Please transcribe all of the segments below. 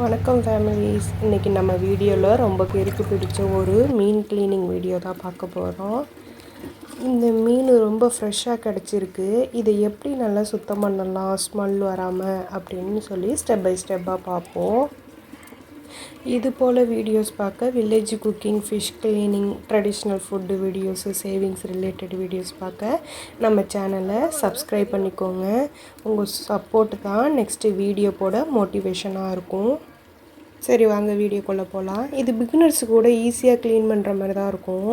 வணக்கம் ஃபேமிலிஸ். இன்றைக்கி நம்ம வீடியோவில் ரொம்ப பேருக்கு பிடிச்ச ஒரு மீன் க்ளீனிங் வீடியோ தான் பார்க்க போகிறோம். இந்த மீன் ரொம்ப ஃப்ரெஷ்ஷாக கிடச்சிருக்கு. இதை எப்படி நல்லா சுத்தம் பண்ணலாம் ஸ்மெல் வராமல் அப்படின்னு சொல்லி ஸ்டெப் பை ஸ்டெப்பாக பார்ப்போம். இது போல் வீடியோஸ் பார்க்க village cooking, fish cleaning, traditional food videos, savings related videos பார்க்க நம்ம சேனலை சப்ஸ்கிரைப் பண்ணிக்கோங்க. உங்கள் சப்போர்ட் தான் நெக்ஸ்ட்டு வீடியோ போட மோட்டிவேஷனாக இருக்கும். சரி, வாங்க வீடியோக்குள்ளே போகலாம். இது பிகினர்ஸு கூட ஈஸியாக க்ளீன் பண்ணுற மாதிரி தான் இருக்கும்.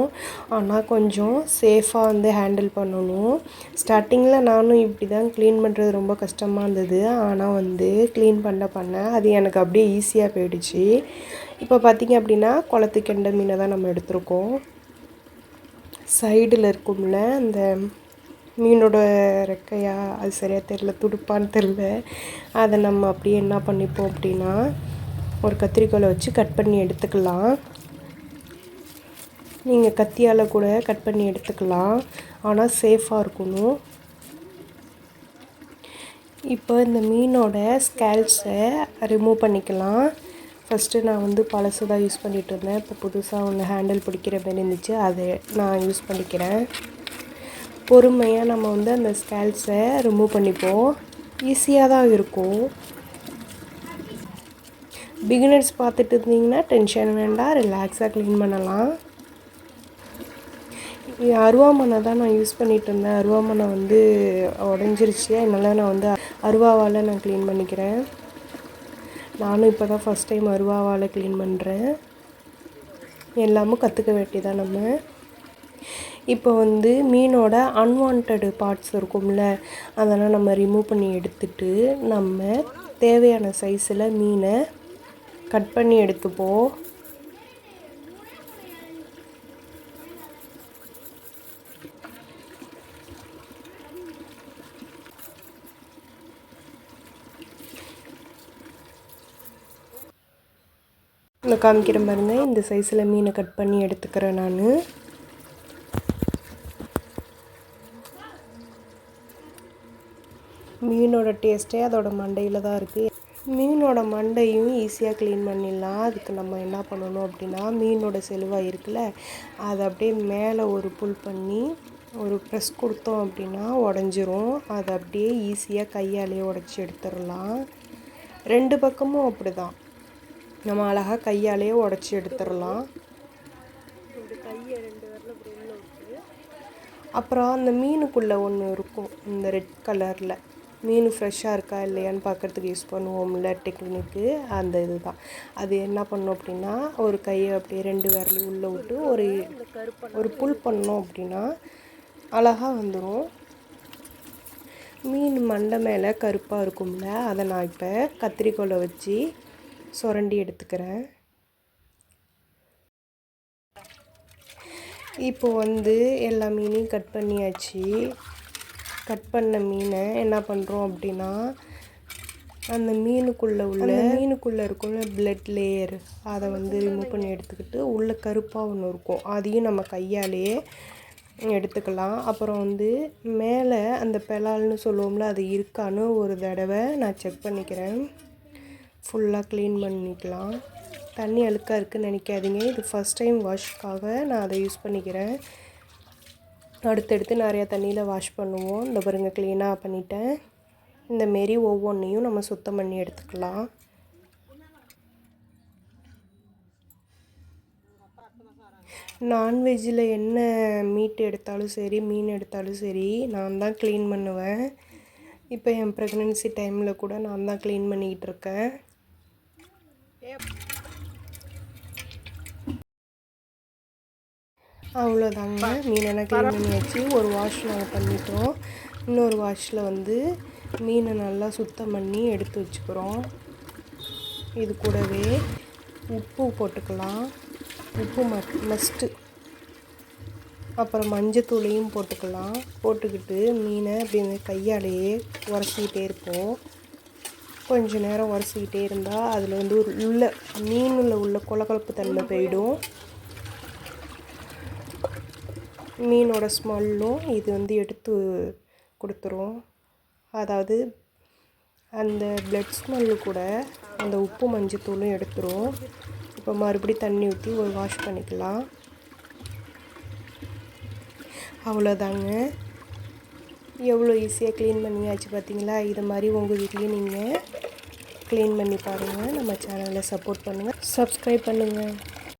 ஆனால் கொஞ்சம் சேஃபாக ஹேண்டில் பண்ணணும். ஸ்டார்டிங்கில் நானும் இப்படி தான் க்ளீன் பண்ணுறது ரொம்ப கஷ்டமாக இருந்தது. ஆனால் க்ளீன் பண்ண அது எனக்கு அப்படியே ஈஸியாக போயிடுச்சு. இப்போ பார்த்திங்க அப்படின்னா குளத்து கெண்டை மீனை தான் நம்ம எடுத்திருக்கோம். சைடில் இருக்கும்ல அந்த மீனோட ரெக்கையா, அது சரியாக தெரில, துடுப்பான்னு தெரில. அதை நம்ம அப்படியே என்ன பண்ணிப்போம் அப்படின்னா ஒரு கத்திரிக்கோலை வச்சு கட் பண்ணி எடுத்துக்கலாம். நீங்கள் கத்தியால் கூட கட் பண்ணி எடுத்துக்கலாம், ஆனால் சேஃபாக இருக்கணும். இப்போ இந்த மீனோட ஸ்கேல்ஸை ரிமூவ் பண்ணிக்கலாம். ஃபஸ்ட்டு நான் பழசு தான் யூஸ் பண்ணிகிட்டு இருந்தேன். இப்போ புதுசாக ஒன்று ஹேண்டில் பிடிக்கிற மாதிரி இருந்துச்சு, அதை நான் யூஸ் பண்ணிக்கிறேன். பொறுமையாக நம்ம அந்த ஸ்கேல்ஸை ரிமூவ் பண்ணிப்போம். ஈஸியாக தான் இருக்கும். பிகினர்ஸ் பார்த்துட்டு இருந்தீங்கன்னா டென்ஷன் வேண்டாம், ரிலாக்ஸாக க்ளீன் பண்ணலாம். அருவாமனை தான் நான் யூஸ் பண்ணிகிட்டு இருந்தேன். அருவாமனை உடஞ்சிருச்சு. அதனால் நான் அருவாவால் நான் க்ளீன் பண்ணிக்கிறேன். நானும் இப்போ தான் ஃபஸ்ட் டைம் அருவாவால் க்ளீன் பண்ணுறேன். எல்லாமும் கற்றுக்க வேண்டியதான் நம்ம. இப்போ மீனோட அன்வான்ட் பார்ட்ஸ் இருக்கும்ல, அதெல்லாம் நம்ம ரிமூவ் பண்ணி எடுத்துட்டு நம்ம தேவையான சைஸில் மீனை கட் பண்ணி எடுத்துப்போம். இந்த காமிக்கிற பாருங்க, இந்த சைஸில் மீனை கட் பண்ணி எடுத்துக்கிறேன் நான். மீனோட டேஸ்ட்டே அதோட மண்டையில் தான் இருக்குது. மீனோட மண்டையும் ஈஸியாக க்ளீன் பண்ணிடலாம். அதுக்கு நம்ம என்ன பண்ணணும் அப்படின்னா, மீனோட செலுவாய் இருக்குல்ல, அதை அப்படியே மேலே ஒரு புல் பண்ணி ஒரு ப்ரெஸ் கொடுத்தோம் அப்படின்னா உடஞ்சிரும். அதை அப்படியே ஈஸியாக கையாலேயே உடச்சி எடுத்துடலாம். ரெண்டு பக்கமும் அப்படி தான் நம்ம அழகாக கையாலேயே உடச்சி எடுத்துடலாம். அப்புறம் அந்த மீனுக்குள்ளே ஒன்று இருக்கும், இந்த ரெட் கலரில் மீன் ஃப்ரெஷ்ஷாக இருக்கா இல்லையான்னு பார்க்குறதுக்கு யூஸ் பண்ணுவோம்ல டெக்னிக்கு, அந்த இது தான். அது என்ன பண்ணோம் அப்படின்னா, ஒரு கையை அப்படியே 2 விரலையும் உள்ளே விட்டு ஒரு புல் பண்ணோம் அப்படின்னா அழகாக வந்துடும். மீன் மண்டை மேலே கருப்பாக இருக்கும்ல, அதை நான் இப்போ கத்திரிக்கோலை வச்சு சுரண்டி எடுத்துக்கிறேன். இப்போ எல்லா மீனையும் கட் பண்ணியாச்சு. கட் பண்ண மீனை என்ன பண்ணுறோம் அப்படின்னா, அந்த மீனுக்குள்ளே இருக்கும்ல பிளட் லேயர், அதை ரிமூவ் பண்ணி எடுத்துக்கிட்டு உள்ளே கருப்பாக ஒன்று இருக்கும், அதையும் நம்ம கையாலேயே எடுத்துக்கலாம். அப்புறம் மேலே அந்த பெலால்னு சொல்லுவோம்ல, அது இருக்கான்னு ஒரு தடவை நான் செக் பண்ணிக்கிறேன். ஃபுல்லாக க்ளீன் பண்ணிக்கலாம். தண்ணி அழுக்காக இருக்குதுன்னு நினைக்காதீங்க, இது ஃபஸ்ட் டைம் வாஷ்க்காக நான் அதை யூஸ் பண்ணிக்கிறேன். அடுத்தடுத்து நிறையா தண்ணியில் வாஷ் பண்ணுவோம். இந்த பாருங்க, க்ளீனாக பண்ணிட்டேன். இந்தமாரி ஒவ்வொன்றையும் நம்ம சுத்தம் பண்ணி எடுத்துக்கலாம். நான்வெஜ்ஜில் என்ன மீட் எடுத்தாலும் சரி, மீன் எடுத்தாலும் சரி, நான் தான் க்ளீன் பண்ணுவேன். இப்போ என் ப்ரெக்னென்சி டைமில் கூட நான் தான் க்ளீன் பண்ணிக்கிட்டு இருக்கேன். அவ்வளோதாங்க, மீனெல்லாம் க்ளீன் பண்ணியாச்சு. ஒரு வாஷ் நாங்கள் பண்ணிட்டோம். இன்னொரு வாஷில் மீனை நல்லா சுத்தம் பண்ணி எடுத்து வச்சுக்கிறோம். இது கூடவே உப்பு போட்டுக்கலாம். உப்பு மஸ்ட்டு. அப்புறம் மஞ்சத்தூளையும் போட்டுக்கலாம். போட்டுக்கிட்டு மீனை அப்படி கையாலேயே உரசிக்கிட்டே இருப்போம். கொஞ்சம் நேரம் உரசிக்கிட்டே இருந்தால் அதில் மீனில் உள்ள கொலகொலப்பு தன்மை போயிடும். மீனோட ஸ்மெல்லும் இது எடுத்து கொடுத்துரும். அதாவது அந்த பிளட் ஸ்மெல்லு கூட அந்த உப்பு மஞ்சத்தூளும் எடுத்துரும். இப்போ மறுபடியும் தண்ணி ஊற்றி ஒரு வாஷ் பண்ணிக்கலாம். அவ்வளோதாங்க. எவ்வளோ ஈஸியாக க்ளீன் பண்ணியாச்சு பார்த்தீங்களா? இது மாதிரி உங்கள் வீட்லேயும் நீங்கள் க்ளீன் பண்ணி பாருங்கள். நம்ம சேனலை சப்போர்ட் பண்ணுங்கள், சப்ஸ்கிரைப் பண்ணுங்கள்.